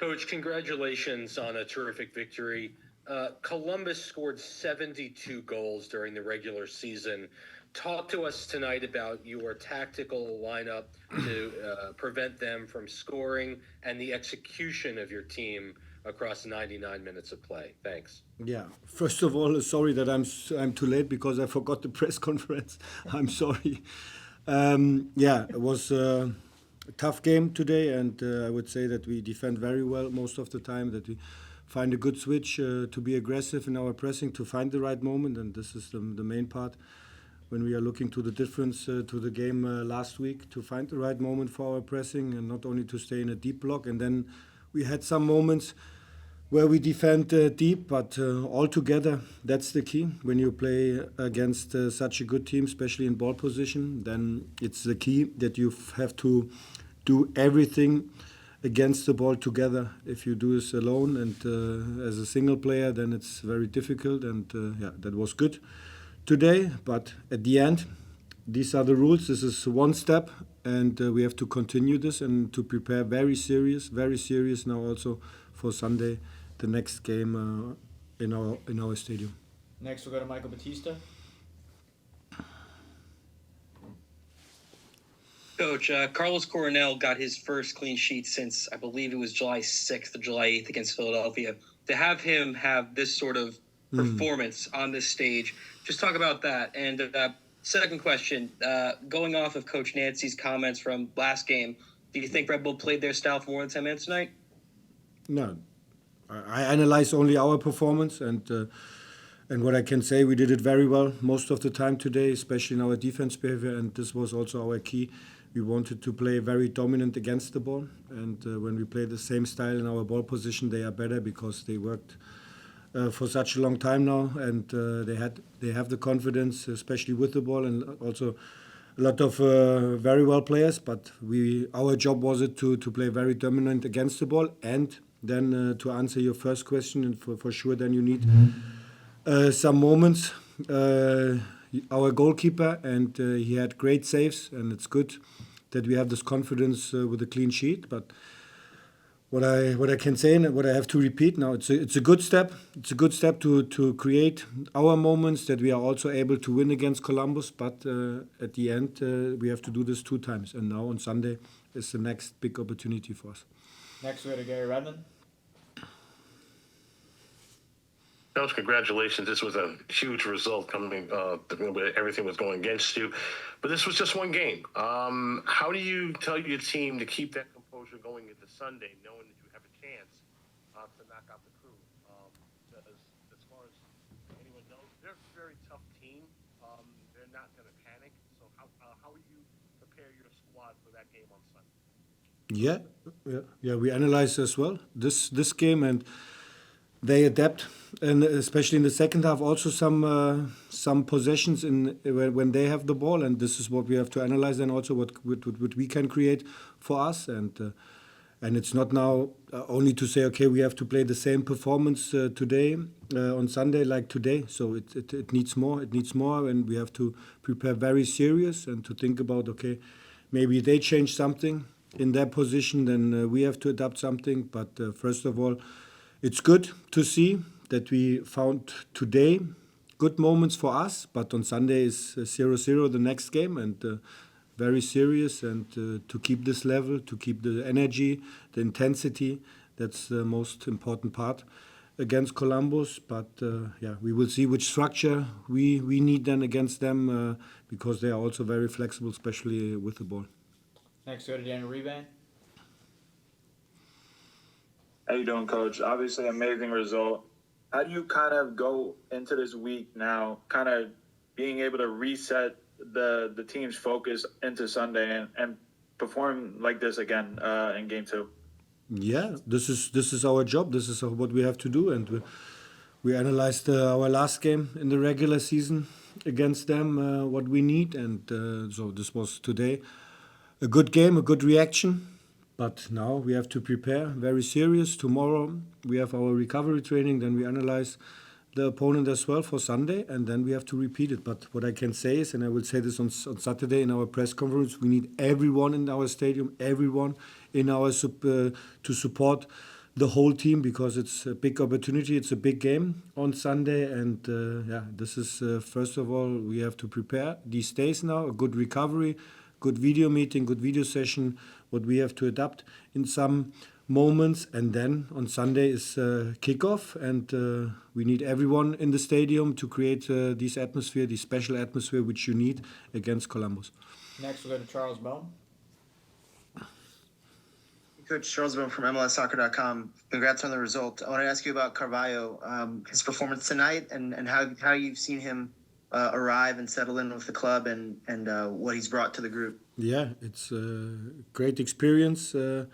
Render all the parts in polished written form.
Coach, congratulations on a terrific victory. Columbus scored 72 goals during the regular season. Talk to us tonight about your tactical lineup to prevent them from scoring and the execution of your team across 99 minutes of play. Thanks. Yeah. First of all, sorry that I'm too late because I forgot the press conference. I'm sorry. Yeah, it was a tough game today, and I would say that we defend very well most of the time. That we find a good switch to be aggressive in our pressing, to find the right moment, and this is the main part. When we are looking to the difference to the game last week, to find the right moment for our pressing and not only to stay in a deep block. And then we had some moments where we defend deep, but altogether, that's the key. When you play against such a good team, especially in ball position, then it's the key that you have to do everything against the ball together. If you do this alone and as a single player, then it's very difficult. And yeah, that was good today. But at the end, these are the rules. This is one step, and we have to continue this and to prepare very serious now also for Sunday, the next game in our stadium. Next, we'll go to Michael Batista. Coach, Carlos Coronel got his first clean sheet since, I believe it was July 6th or July 8th against Philadelphia. To have him have this sort of performance on this stage, just talk about that. And second question, going off of Coach Nancy's comments from last game, do you think Red Bull played their style for more than 10 minutes tonight? No. I analyze only our performance, and what I can say, we did it very well most of the time today, especially in our defense behavior, and this was also our key. We wanted to play very dominant against the ball, and when we play the same style in our ball position, they are better because they worked for such a long time now, and they have the confidence, especially with the ball, and also a lot of very well players. But our job was to play very dominant against the ball, and then to answer your first question, and for sure, then you need some moments. Our goalkeeper, and he had great saves, and it's good that we have this confidence with a clean sheet. But what I can say and what I have to repeat now, it's a good step. It's a good step to create our moments that we are also able to win against Columbus. But at the end, we have to do this 2 times, and now on Sunday is the next big opportunity for us. Next, we go to Gary Redmond. Coach, congratulations. This was a huge result coming where everything was going against you. But this was just one game. How do you tell your team to keep that composure going into Sunday, knowing that you have a chance to knock out the Crew? As far as anyone knows, they're a very tough team. They're not going to panic. So how will you prepare your squad for that game on Sunday? Yeah. We analyze as well this game, and they adapt, and especially in the second half, also some possessions when they have the ball, and this is what we have to analyze, and also what we can create for us, and it's not now only to say, okay, we have to play the same performance today on Sunday like today. So it needs more. It needs more, and we have to prepare very serious and to think about, okay, maybe they change something in their position, then we have to adapt something. But first of all, it's good to see that we found today good moments for us, but on Sunday is 0-0 the next game, and very serious, and to keep this level, to keep the energy, the intensity, that's the most important part against Columbus. But yeah, we will see which structure we need then against them because they are also very flexible, especially with the ball. Next, go to Daniel Reban. How you doing, Coach? Obviously, amazing result. How do you kind of go into this week now, kind of being able to reset the team's focus into Sunday and perform like this again in Game 2? Yeah, this is our job. This is what we have to do, and we analyzed our last game in the regular season against them, what we need, and so this was today a good game, a good reaction. But now we have to prepare very serious. Tomorrow we have our recovery training. Then we analyze the opponent as well for Sunday, and then we have to repeat it. But what I can say is, and I will say this on Saturday in our press conference, we need everyone in our stadium, everyone in our to support the whole team because it's a big opportunity. It's a big game on Sunday, and this is first of all we have to prepare these days now. A good recovery, good video meeting, good video session. What we have to adapt in some moments, and then on Sunday is kickoff, and we need everyone in the stadium to create this atmosphere, this special atmosphere which you need against Columbus. Next, we'll go to Charles Bone. Coach Charles Bone from MLSsoccer.com. Congrats on the result. I want to ask you about Carvalho, his performance tonight, and how you've seen him arrive and settle in with the club, and what he's brought to the group. Yeah, it's a great experience, and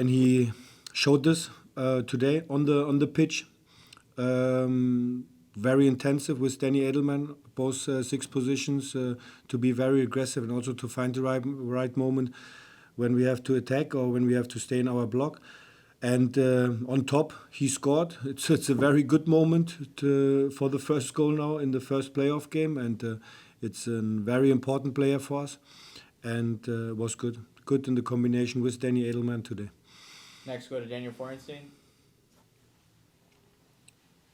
he showed this today on the pitch. Very intensive with Danny Edelman, both 6 positions, to be very aggressive and also to find the right moment when we have to attack or when we have to stay in our block. And on top, he scored. It's a very good moment for the first goal now in the first playoff game, and it's a very important player for us, and was good in the combination with Danny Edelman today. Next, go to Daniel Forenstein.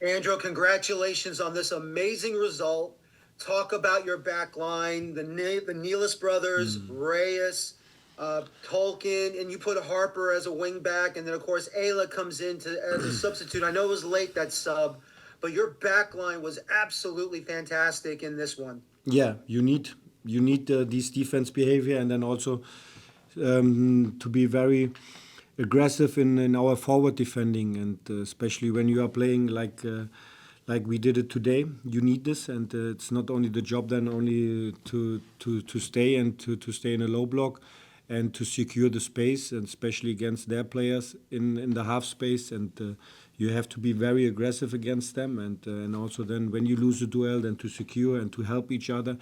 Sandro, congratulations on this amazing result. Talk about your back line, the Nealis brothers, Reyes, Tolkien, and you put Harper as a wing back, and then, of course, Ayla comes in as a substitute. I know it was late, that sub, but your back line was absolutely fantastic in this one. Yeah, you need this defense behavior, and then also to be very aggressive in our forward defending, and especially when you are playing like we did it today, you need this, and it's not only the job then only to stay and to stay in a low block and to secure the space, and especially against their players in the half space, and you have to be very aggressive against them, and also then when you lose a duel, then to secure and to help each other,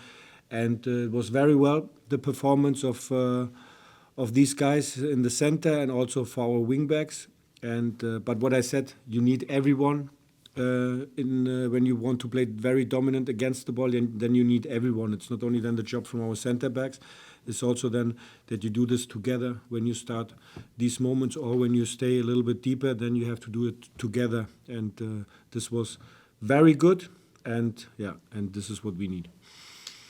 and it was very well the performance of these guys in the center and also for our wingbacks. And but what I said, you need everyone when you want to play very dominant against the ball. Then you need everyone. It's not only then the job from our center backs. It's also then that you do this together when you start these moments, or when you stay a little bit deeper. Then you have to do it together. And this was very good. And and this is what we need.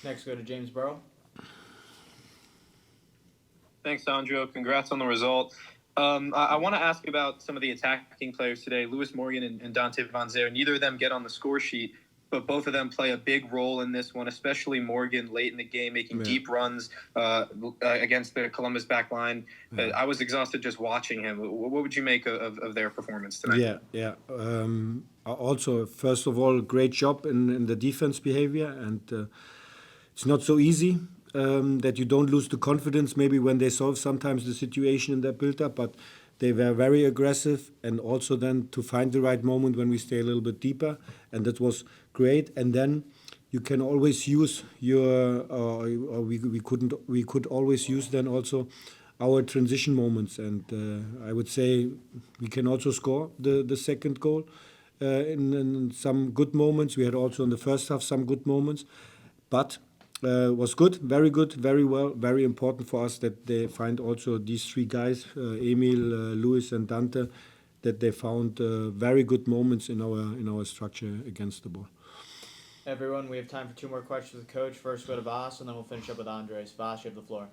Next, go to James Burrow. Thanks, Sandro. Congrats on the result. I want to ask about some of the attacking players today. Lewis Morgan and Dante Van Zer. Neither of them get on the score sheet, but both of them play a big role in this one, especially Morgan late in the game, making deep runs against the Columbus back line. I was exhausted just watching him. What would you make of their performance tonight? Also, first of all, great job in the defense behavior, and it's not so easy. That you don't lose the confidence maybe when they solve sometimes the situation in their build-up, but they were very aggressive, and also then to find the right moment when we stay a little bit deeper, and that was great. And then you can always use your, we could always use then also our transition moments, and I would say we can also score the second goal in some good moments. We had also in the first half some good moments, but was good, very well, very important for us that they find also these 3 guys, Emil, Luis, and Dante, that they found very good moments in our structure against the ball. Everyone, we have time for 2 more questions with the coach. First, go to Vas, and then we'll finish up with Andres. Vas, you have the floor.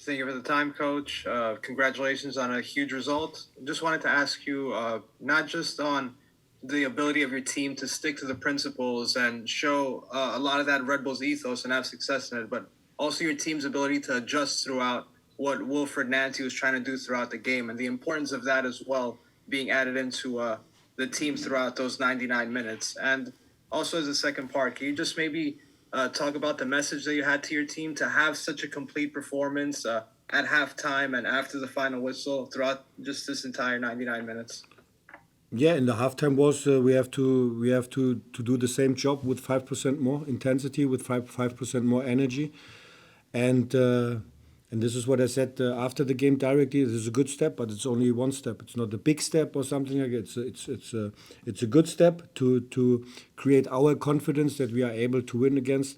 Thank you for the time, Coach. Congratulations on a huge result. Just wanted to ask you, not just on the ability of your team to stick to the principles and show a lot of that Red Bulls ethos and have success in it, but also your team's ability to adjust throughout what Wilfred Nancy was trying to do throughout the game, and the importance of that as well being added into the team throughout those 99 minutes. And also as a second part, can you just maybe talk about the message that you had to your team to have such a complete performance at halftime and after the final whistle throughout just this entire 99 minutes? Yeah, in the halftime was we have to do the same job with 5% more intensity, with 5% more energy, and this is what I said after the game directly. This is a good step, but it's only one step. It's not a big step or something like it. It's a good step to create our confidence that we are able to win against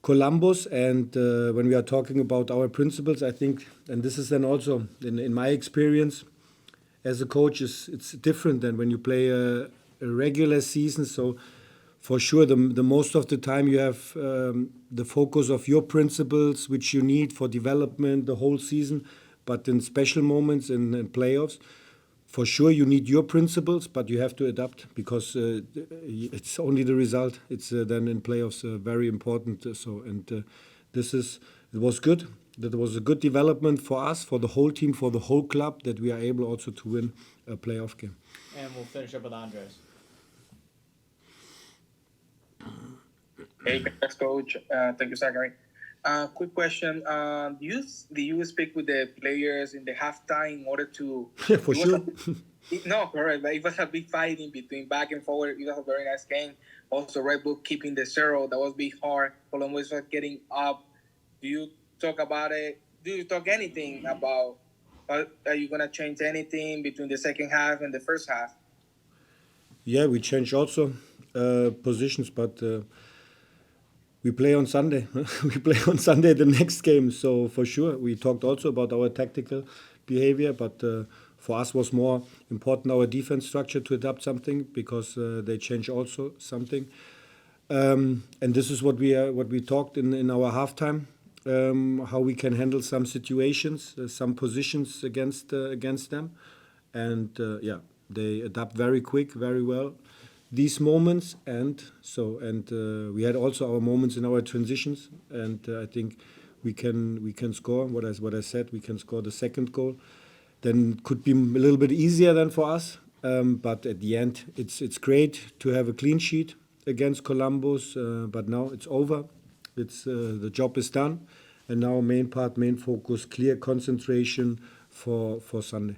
Columbus. And when we are talking about our principles, I think, and this is then also in my experience as a coach, it's different than when you play a regular season. So for sure, the most of the time you have the focus of your principles, which you need for development the whole season. But in special moments in playoffs, for sure you need your principles, but you have to adapt because it's only the result. It's then in playoffs very important. It was good. That was a good development for us, for the whole team, for the whole club, that we are able also to win a playoff game. And we'll finish up with Andres. Hey, thanks, coach. Thank you, Zachary. Quick question. Do you speak with the players in the halftime in order to? Yeah, for sure. No, correct. But it was a big fighting between back and forward. It was a very nice game. Also, Red Bull keeping the 0. That was big hard. Columbus was getting up. Do you talk about it? Do you talk anything about? Are you gonna change anything between the second half and the first half? Yeah, we changed also positions, but we play on Sunday. We play on Sunday the next game, so for sure we talked also about our tactical behavior, but for us was more important our defense structure to adapt something because they change also something, and this is what we talked in our halftime, how we can handle some situations, some positions against them, and they adapt very quick, very well. These moments, and we had also our moments in our transitions, and I think we can score. What I said, we can score the second goal. Then it could be a little bit easier than for us, but at the end, it's great to have a clean sheet against Columbus. But now it's over. It's the job is done, and now main focus, clear concentration for Sunday.